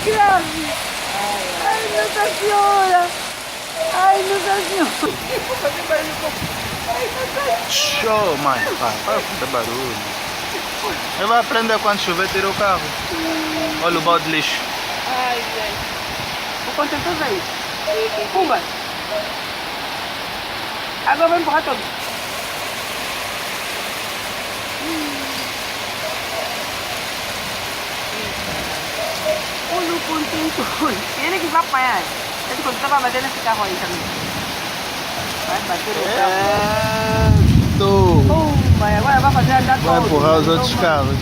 Grave. Ai, Nossa Senhora. Ai, Nossa Senhora. Show, mãe. Para de barulho. Ele vai aprender quando chover, tira o carro. Olha o balde de lixo. Ai, gente. O contentor veio. Cuba. Agora vai empurrar todo. Olha o contentor. Ele que vai apanhar. Esse contentor vai bater nesse carro aí também. Vai bater no carro. Eto! Vai, agora vai fazer andar todo. Vai empurrar os outros carros.